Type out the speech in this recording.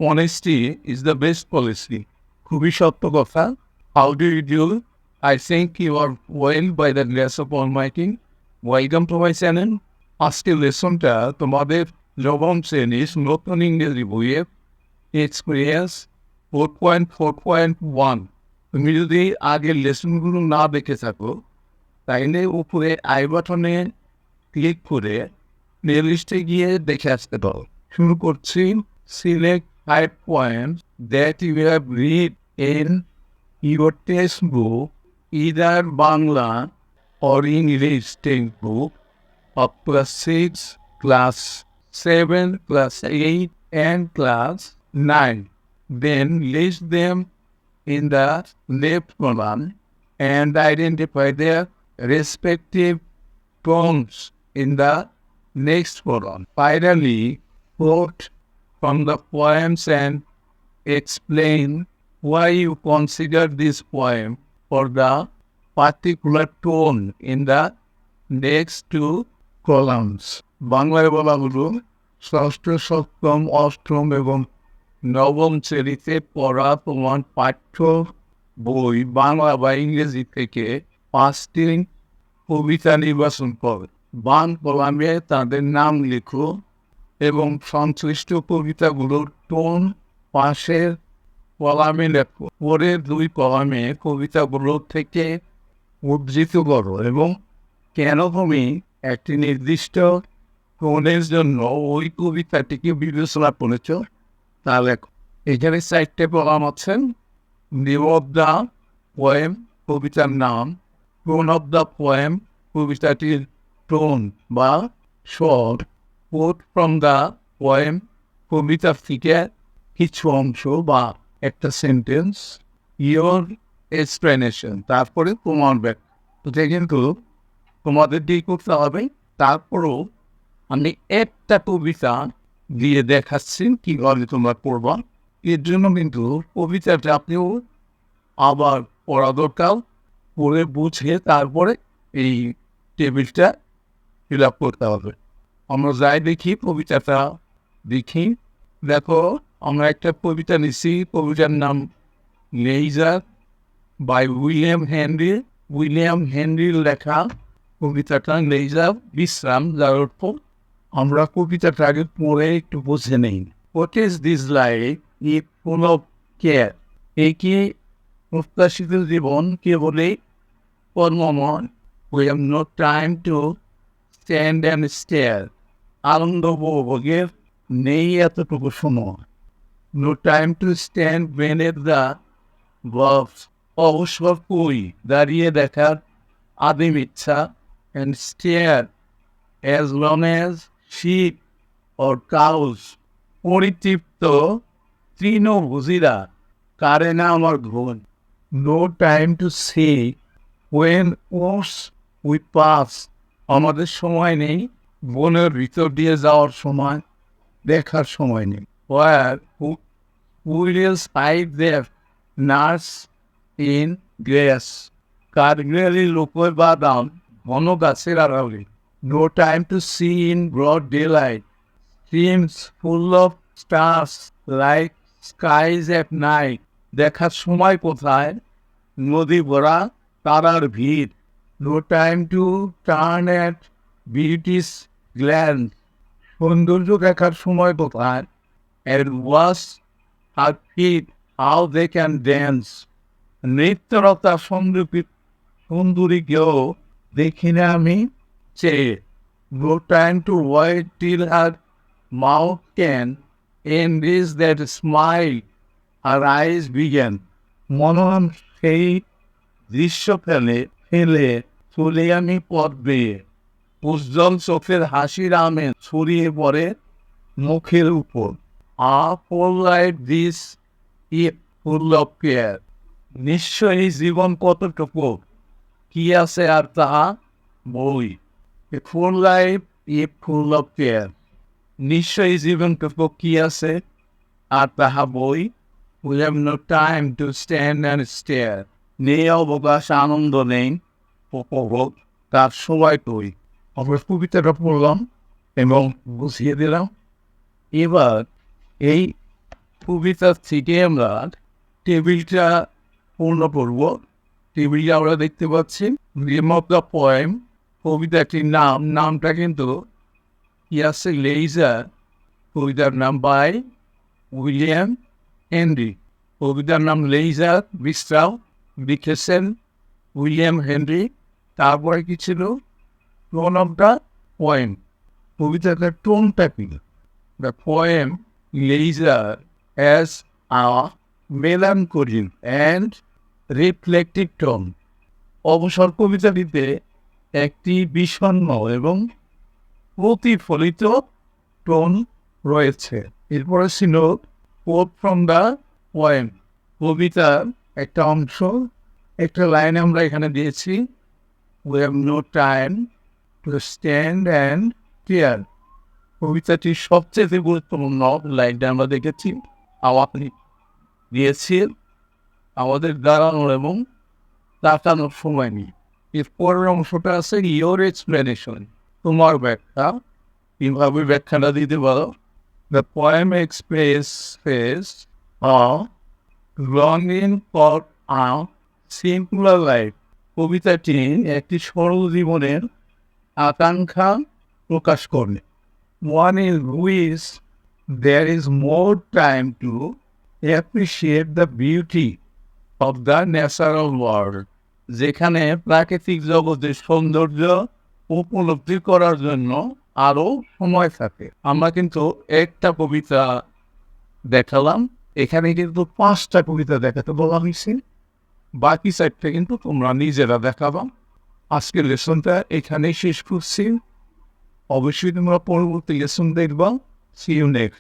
honesty is the best policy. খুবই সত্য কথা. How do you do? I think you are well by the grace of Almighty. Welcome to my channel. আজকের লেসনটা তোমাদের নবম শ্রেণীর নতুন ইংরেজি বইয়ের এক্সপিরিয়েন্স 4.4.1. তুমি যদি আগের লেসনগুলো না দেখে থাকো তাইলে উপরে আই বাটনে ক্লিক করে প্লেলিস্টে গিয়ে দেখে আসতে পারো. শুরু করছি. Select 5 poems that you have read in your textbook, either Bangla or English textbook of class 6, class 7, class 8, and class 9. Then list them in the left column and identify their respective tones in the next column. Finally, quote from the poems and explain why you consider this poem for the particular tone in the next two columns. বাংলায় বলা হলো ষষ্ঠ, সপ্তম, অষ্টম এবং নবম শ্রেণীতে পড়া তোমার পাঠ্য বই বাংলা বা ইংরেজি থেকে 5টি কবিতা নির্বাচন করো. বাং কলামে তাদের নাম লিখো এবং সংশ্লিষ্ট কবিতাগুলোর টোন পাশের কলামে লেখো. পরের 2 কলামে কবিতাগুলো থেকে উদ্ধৃত করো এবং কেন তুমি একটি নির্দিষ্ট টোনের জন্য ওই কবিতাটিকে বিবেচনা করেছ তা লেখো. এখানে 4টে কলাম আছেন. নেম অফ দ্য পোয়েম কবিতার নাম, টোন অফ দ্য পোয়েম কবিতাটির টোন বা স্বর, কোট ফ্রম দ্য পোয়েম কবিতা থেকে কিছু অংশ বা একটা সেন্টেন্স, ইয়োর এক্সপ্লেনেশন তারপরে তোমার ব্যাখ্যা. এটা কিন্তু তোমাদের দিয়ে করতে হবে. তারপরেও আমি একটা কবিতা দিয়ে দেখাচ্ছি কীভাবে তোমরা পড়বা. এর জন্য কিন্তু কবিতাটা আপনিও আবার পড়া দরকার, পড়ে বুঝে তারপরে এই টেবিলটা ফিল আপ করতে হবে. আমরা যাই দেখি কবিতাটা দেখি. দেখো আমরা একটা কবিতা নিচ্ছি. কবিতার নাম leisure by William Henry. William হেনরির লেখা কবিতাটা লেইজার বিশ্রাম, যার অর্থ আমরা কবিতাটা আগে পড়ে একটু বুঝে নেই. What is this life if full of care? এই কি প্রত্যাশিত জীবন কেবলই কর্মময়? We have no time to stand and stare. আনন্দ উপভোগের নেই এতটুকু সময়. No time to stand beneath the boughs. অবসর কই দাঁড়িয়ে দেখার আদিম ইচ্ছা. And stare as long as sheep or cows. পরিতৃপ্ত তৃণভোজীরা কারে না আমার ঘুম. No time to see when woods we pass. আমাদের সময় নেই বনের ভিতর দিয়ে যাওয়ার সময়, দেখার সময় নেই. Where squirrels hide their nuts in grass. কাঠগড়ালি লোকের বাদাম ঘন গাছের আড়ালে. No time to see in broad daylight. Streams full of stars like skies at night. দেখার সময় কোথায়? নদী ভরা তারার ভিড়. No time to turn at beauty's glance. সৌন্দর্য দেখার সময় কোথায়? And watch her feet how they can dance. নৃত্যরতা সুন্দরীকেও দেখি না আমি চেয়ে. No time to wait till her mouth can enrich that smile her eyes began. মনোরম সেই দৃশ্য ফেলে চলে আমি পথ বেয়ে. উজ্জ্বল চোখের হাসির আমেজ ছড়িয়ে পড়ে মুখের উপর. A full life this if full of care. নিশ্চয়ই জীবন কতটুকু, কি আছে আর তাহা বই. A full life if full of care. নিশ্চয়ই জীবনটুকু কি আছে আর তাহা বই. We have no time to stand and stare. নেই অবকাশ, আনন্দ নেই উপভোগ, তার সময় কই. আমরা কবিতাটা পড়লাম এবং বুঝিয়ে দিলাম. এবার এই কবিতা থেকে আমরা টেবিলটা পূর্ণ করব। টেবিলটা আমরা দেখতে পাচ্ছি নেম অফ দ্য পোয়েম, কবিতাটির নামটা কিন্তু ইয়াস লেইজার, কবিতার নাম বাই উইলিয়াম হেনরি। কবিতার নাম লেইজার বিশ্রাম, লিখেছেন উইলিয়াম হেনরি। তারপরে কি ছিল? টোন অফ দ্য পোয়েম, কবিতাটার টোনটা কি? The poem leisure as a melancholy and reflective tone। অবসর কবিতাটিতে একটি বিষণ্ণ এবং প্রতিফলিত টোন রয়েছে। এরপরে ছিল কোট ফ্রম দ্য পোয়েম, কবিতার একটা অংশ, একটা লাইন আমরা এখানে দিয়েছি, we have no time to stand and stare। কবিতাটির সবচেয়ে গুরুত্বপূর্ণ লাইনটা আমরা দেখেছি, আপনি দিয়েছি আমাদের দাঁড়ানোর এবং তাকানোর সময় নেই। এর পরের অংশটা আছে ইয়োর এক্সপ্লেনেশন, তোমার ব্যাখ্যা, কিভাবে ব্যাখ্যাটা দিতে পারো। The poem expresses a longing for a simpler life. কবিতাটি একটি সরল জীবনের আকাঙ্ক্ষা প্রকাশ করে। One is which there is more time to appreciate the beauty of the natural world, যেখানে প্রাকৃতিক জগতের সৌন্দর্য উপলব্ধি করার জন্য আরও সময় থাকে। আমরা কিন্তু একটা কবিতা দেখালাম, এখানে কিন্তু 5টা কবিতা দেখাতে বলা হয়েছে, বাকি 4টা কিন্তু তোমরা নিজেরা দেখাবা। আজকের লেসনটা এখানেই শেষ করছি। অবশ্যই তোমরা পরবর্তী লেসন দেখবা। See you next.